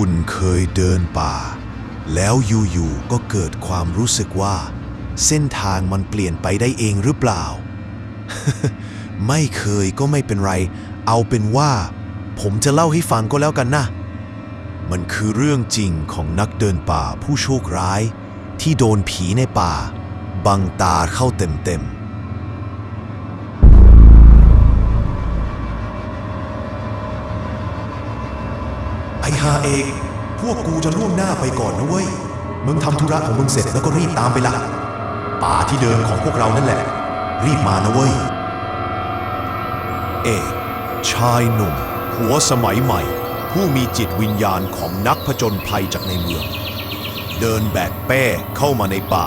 คุณเคยเดินป่าแล้วอยู่ๆก็เกิดความรู้สึกว่าเส้นทางมันเปลี่ยนไปได้เองหรือเปล่า ไม่เคยก็ไม่เป็นไรเอาเป็นว่าผมจะเล่าให้ฟังก็แล้วกันนะมันคือเรื่องจริงของนักเดินป่าผู้โชคร้ายที่โดนผีในป่าบังตาเข้าเต็มๆไอ้ฮาเอกพวกกูจะล่วงหน้าไปก่อนนะเว้ยมึงทำธุระของมึงเสร็จแล้วก็รีบตามไปละป่าที่เดิมของพวกเรานั่นแหละรีบมานะเว้ยชายหนุ่มหัวสมัยใหม่ผู้มีจิตวิญญาณของนักผจญภัยจากในเมืองเดินแบกเป้เข้ามาในป่า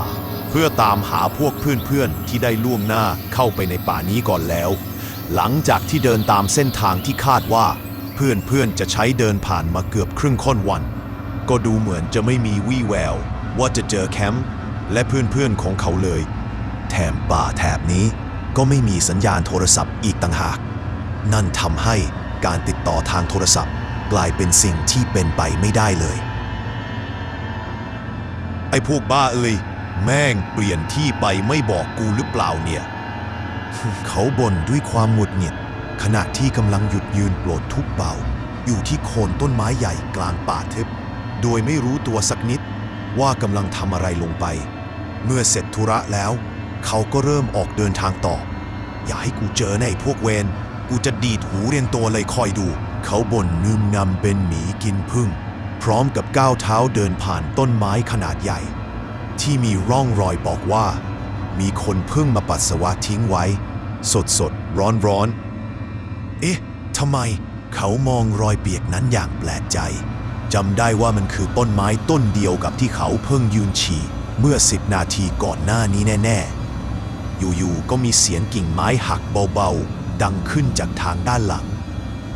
เพื่อตามหาพวกเพื่อนๆที่ได้ล่วงหน้าเข้าไปในป่านี้ก่อนแล้วหลังจากที่เดินตามเส้นทางที่คาดว่าเพื่อนๆจะใช้เดินผ่านมาเกือบครึ่งค่อนวันก็ดูเหมือนจะไม่มีวี่แววว่าจะเจอแคมป์และเพื่อนๆของเขาเลยแถมป่าแถบนี้ก็ไม่มีสัญญาณโทรศัพท์อีกต่างหากนั่นทำให้การติดต่อทางโทรศัพท์กลายเป็นสิ่งที่เป็นไปไม่ได้เลยไอ้พวกบ้าเอ้ยแม่งเปลี่ยนที่ไปไม่บอกกูหรือเปล่าเนี่ย เขาบ่นด้วยความหงุดหงิดขณะที่กำลังหยุดยืนโปรดทุกเบาอยู่ที่โคนต้นไม้ใหญ่กลางป่าทึบโดยไม่รู้ตัวสักนิดว่ากำลังทำอะไรลงไปเมื่อเสร็จธุระแล้วเขาก็เริ่มออกเดินทางต่ออย่าให้กูเจอในพวกเวรกูจะดีดหูเรียนตัวเลยคอยดูเขาบ่นนึมนำเป็นหมีกินผึ้งพร้อมกับก้าวเท้าเดินผ่านต้นไม้ขนาดใหญ่ที่มีร่องรอยบอกว่ามีคนเพิ่งมาปัสสาวะทิ้งไว้สดๆร้อนๆเอ๊ะทำไมเขามองรอยเปียกนั้นอย่างแปลกใจจำได้ว่ามันคือต้นไม้ต้นเดียวกับที่เขาเพิ่งยืนฉี่เมื่อ10 นาทีก่อนหน้านี้แน่ๆอยู่ๆก็มีเสียงกิ่งไม้หักเบาๆดังขึ้นจากทางด้านหลัง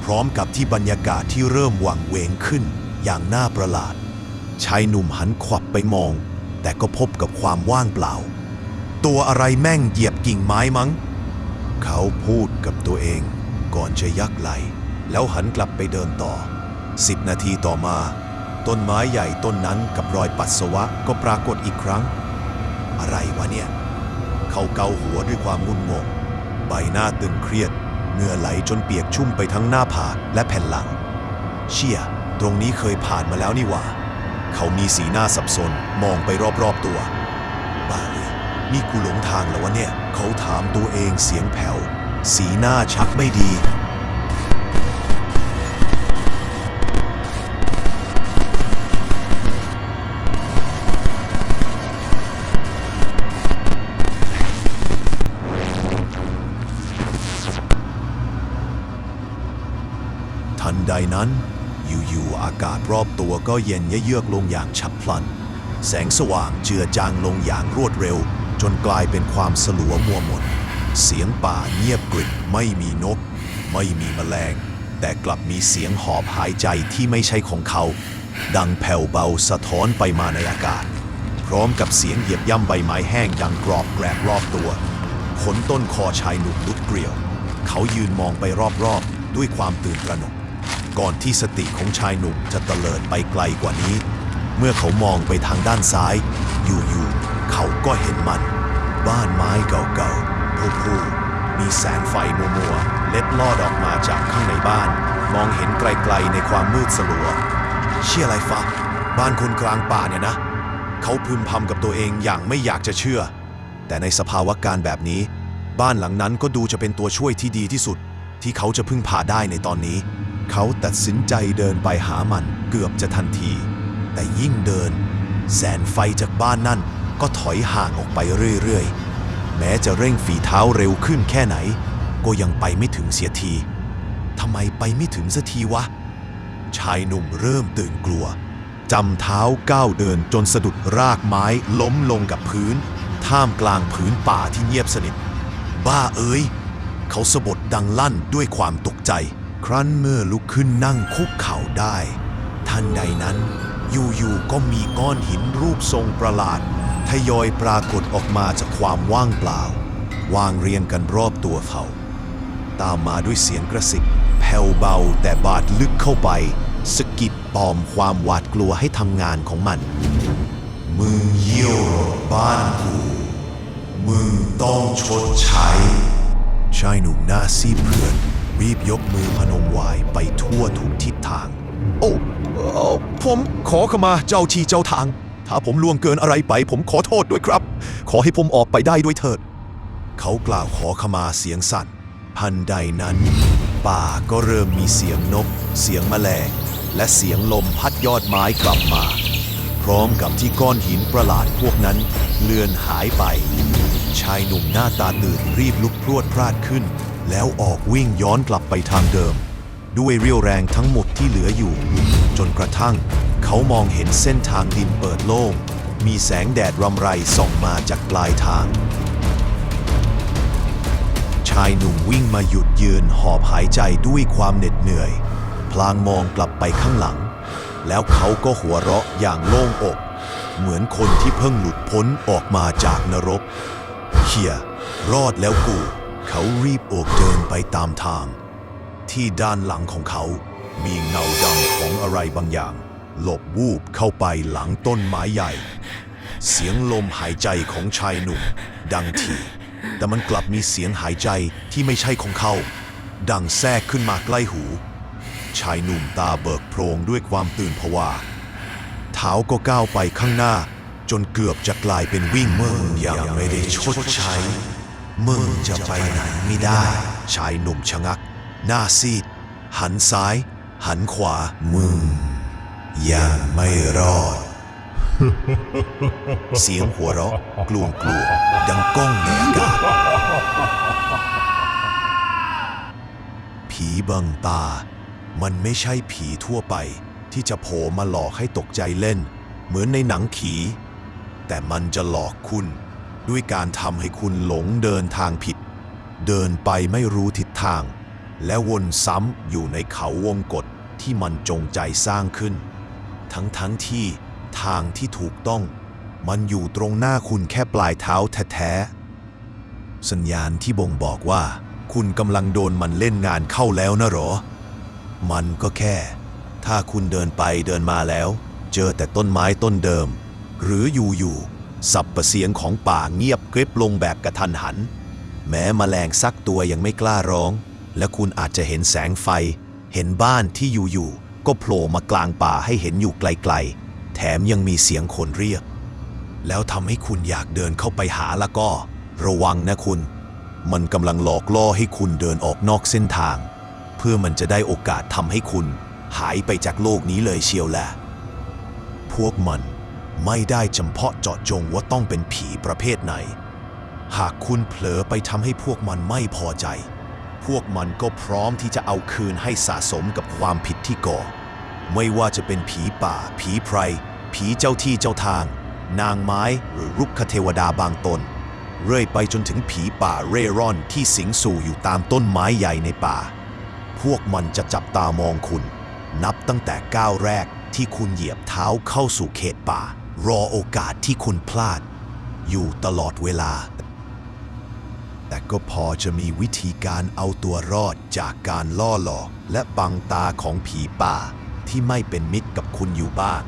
พร้อมกับที่บรรยากาศที่เริ่มวังเวงขึ้นอย่างน่าประหลาดชายหนุ่มหันขวับไปมองแต่ก็พบกับความว่างเปล่าตัวอะไรแม่งเหยียบกิ่งไม้มั้งเขาพูดกับตัวเองก่อนจะยักไหล่แล้วหันกลับไปเดินต่อ10 นาทีต่อมาต้นไม้ใหญ่ต้นนั้นกับรอยปัสสาวะก็ปรากฏอีกครั้งอะไรวะเนี่ยเขาเกาหัวด้วยความงุนงงใบหน้าตึงเครียดเหงื่อไหลจนเปียกชุ่มไปทั้งหน้าผากและแผ่นหลังเชี่ยตรงนี้เคยผ่านมาแล้วนี่หว่าเขามีสีหน้าสับสนมองไปรอบๆตัวบ้าเลยนี่กูหลงทางแล้ววะเนี่ยเขาถามตัวเองเสียงแผ่วสีหน้าชักไม่ดีทันใดนั้นอยู่ๆอากาศรอบตัวก็เย็นเยือกลงอย่างฉับพลันแสงสว่างเจือจางลงอย่างรวดเร็วจนกลายเป็นความสลัวมัวหมดเสียงป่าเงียบกริบไม่มีนกไม่มีแมลงแต่กลับมีเสียงหอบหายใจที่ไม่ใช่ของเขาดังแผ่วเบาสะท้อนไปมาในอากาศพร้อมกับเสียงเหยียบย่ำใบไม้แห้งดังกรอบแกรบรอบตัวขนต้นคอชายหนุ่มลุกเกลียวเขายืนมองไปรอบๆด้วยความตื่นตระหนกก่อนที่สติของชายหนุ่มจะเตลิดไปไกลกว่านี้เมื่อเขามองไปทางด้านซ้ายอยู่ๆเขาก็เห็นมันบ้านไม้เก่าๆพูๆมีแสงไฟมัวๆเล็ดลอดออกมาจากข้างในบ้านมองเห็นไกลๆในความมืดสลัวเชี่ยอะไรฟะบ้านคนกลางป่าเนี่ยนะเขาพึมพำกับตัวเองอย่างไม่อยากจะเชื่อแต่ในสภาวะการแบบนี้บ้านหลังนั้นก็ดูจะเป็นตัวช่วยที่ดีที่สุดที่เขาจะพึ่งพาได้ในตอนนี้เขาตัดสินใจเดินไปหามันเกือบจะทันทีแต่ยิ่งเดินแสงไฟจากบ้านนั่นก็ถอยห่างออกไปเรื่อยๆแม้จะเร่งฝีเท้าเร็วขึ้นแค่ไหนก็ยังไปไม่ถึงเสียทีทำไมไปไม่ถึงสักทีวะชายหนุ่มเริ่มตื่นกลัวจำเท้าก้าวเดินจนสะดุดรากไม้ล้มลงกับพื้นท่ามกลางผืนป่าที่เงียบสนิทบ้าเอ้ยเขาสะบัดดังลั่นด้วยความตกใจครั้นเมื่อลุกขึ้นนั่งคุกเข่าได้ทันใดนั้นอยู่ๆก็มีก้อนหินรูปทรงประหลาดทยอยปรากฏออกมาจากความว่างเปล่าวางเรียงกันรอบตัวเขาตามมาด้วยเสียงกระซิบแผ่วเบาแต่บาดลึกเข้าไปสะกิด ปลอมความหวาดกลัวให้ทำงานของมันมึงเยี่ยวรถบ้านกูมึงต้องชดใช้ชายหนุ่มหน้าซีดเผือดรีบยกมือพนมไหวไปทั่วทุกทิศทางโอ้ผมขอขมาเจ้าที่เจ้าทางถ้าผมล่วงเกินอะไรไปผมขอโทษด้วยครับขอให้ผมออกไปได้ด้วยเถิดเขากล่าวขอขมาเสียงสั่นทันใดนั้นป่าก็เริ่มมีเสียงนกเสียงแมลงและเสียงลมพัดยอดไม้กลับมาพร้อมกับที่ก้อนหินประหลาดพวกนั้นเลือนหายไปชายหนุ่มหน้าตาตื่นรีบลุกพรวดพราดขึ้นแล้วออกวิ่งย้อนกลับไปทางเดิมด้วยเรี่ยวแรงทั้งหมดที่เหลืออยู่จนกระทั่งเขามองเห็นเส้นทางดินเปิดโล่งมีแสงแดดรำไรส่องมาจากปลายทางชายหนุ่มวิ่งมาหยุดยืนหอบหายใจด้วยความเหน็ดเหนื่อยพลางมองกลับไปข้างหลังแล้วเขาก็หัวเราะอย่างโล่งอกเหมือนคนที่เพิ่งหลุดพ้นออกมาจากนรกเขี่ยรอดแล้วกูเขารีบออกเดินไปตามทางที่ด้านหลังของเขามีเงาดำของอะไรบางอย่างหลบวูบเข้าไปหลังต้นไม้ใหญ่เสียงลมหายใจของชายหนุ่มดังถี่แต่มันกลับมีเสียงหายใจที่ไม่ใช่ของเขาดังแทรกขึ้นมาใกล้หูชายหนุ่มตาเบิกโพลงด้วยความตื่นผวาเท้าก็ก้าวไปข้างหน้าจนเกือบจะกลายเป็นวิ่งมึงยังไม่ได้ชดใช้มึงจะไปไหนไม่ได้ชายหนุ่มชะงักหน้าซีดหันซ้ายหันขวามึงยังไม่รอด เสียงหัวเราะกลัวดังก้องในอากาศผีบังตามันไม่ใช่ผีทั่วไปที่จะโผล่มาหลอกให้ตกใจเล่นเหมือนในหนังผีแต่มันจะหลอกคุณด้วยการทำให้คุณหลงเดินทางผิดเดินไปไม่รู้ทิศทางและวนซ้ำอยู่ในเขาวงกฏที่มันจงใจสร้างขึ้นทั้งที่ทางที่ถูกต้องมันอยู่ตรงหน้าคุณแค่ปลายเท้าแท้ๆสัญญาณที่บ่งบอกว่าคุณกำลังโดนมันเล่นงานเข้าแล้วนะหรอมันก็แค่ถ้าคุณเดินไปเดินมาแล้วเจอแต่ต้นไม้ต้นเดิมหรืออยู่สับประเสียงของป่าเงียบกริบลงแบบกระทันหันแม้แมลงสักตัวยังไม่กล้าร้องและคุณอาจจะเห็นแสงไฟเห็นบ้านที่อยู่ก็โผล่มากลางป่าให้เห็นอยู่ไกลๆแถมยังมีเสียงคนเรียกแล้วทำให้คุณอยากเดินเข้าไปหาแล้วก็ระวังนะคุณมันกำลังหลอกล่อให้คุณเดินออกนอกเส้นทางเพื่อมันจะได้โอกาสทำให้คุณหายไปจากโลกนี้เลยเชียวแหละพวกมันไม่ได้จำเพาะเจาะจงว่าต้องเป็นผีประเภทไหนหากคุณเผลอไปทำให้พวกมันไม่พอใจพวกมันก็พร้อมที่จะเอาคืนให้สะสมกับความผิดที่ก่อไม่ว่าจะเป็นผีป่าผีไพรผีเจ้าที่เจ้าทางนางไม้หรือรุกขเทวดาบางตนเรื่อยไปจนถึงผีป่าเร่ร่อนที่สิงสู่อยู่ตามต้นไม้ใหญ่ในป่าพวกมันจะจับตามองคุณนับตั้งแต่ก้าวแรกที่คุณเหยียบเท้าเข้าสู่เขตป่ารอโอกาสที่คุณพลาดอยู่ตลอดเวลาแต่ก็พอจะมีวิธีการเอาตัวรอดจากการล่อหลอกและบังตาของผีป่าที่ไม่เป็นมิตรกับคุณอยู่บ้าง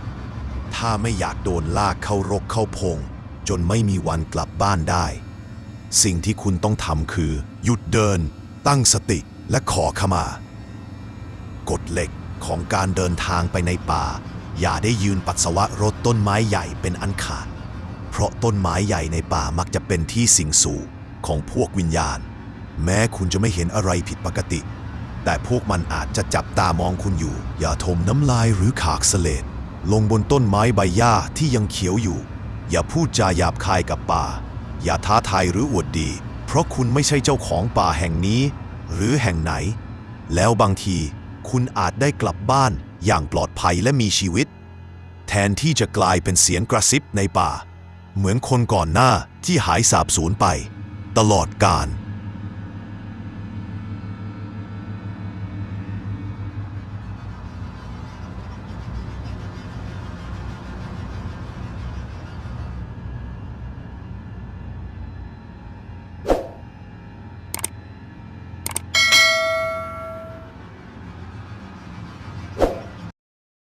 ถ้าไม่อยากโดนลากเข้ารกเข้าพงจนไม่มีวันกลับบ้านได้สิ่งที่คุณต้องทำคือหยุดเดินตั้งสติและขอขมากฎเหล็กของการเดินทางไปในป่าอย่าได้ยืนปัสสาวะรดต้นไม้ใหญ่เป็นอันขาดเพราะต้นไม้ใหญ่ในป่ามักจะเป็นที่สิงสู่ของพวกวิญญาณแม้คุณจะไม่เห็นอะไรผิดปกติแต่พวกมันอาจจะจับตามองคุณอยู่อย่าถมน้ำลายหรือขากเสลดลงบนต้นไม้ใบหญ้าที่ยังเขียวอยู่อย่าพูดจาหยาบคายกับป่าอย่าท้าทายหรืออวดดีเพราะคุณไม่ใช่เจ้าของป่าแห่งนี้หรือแห่งไหนแล้วบางทีคุณอาจได้กลับบ้านอย่างปลอดภัยและมีชีวิตแทนที่จะกลายเป็นเสียงกระซิบในป่าเหมือนคนก่อนหน้าที่หายสาบสูญไปตลอดกาล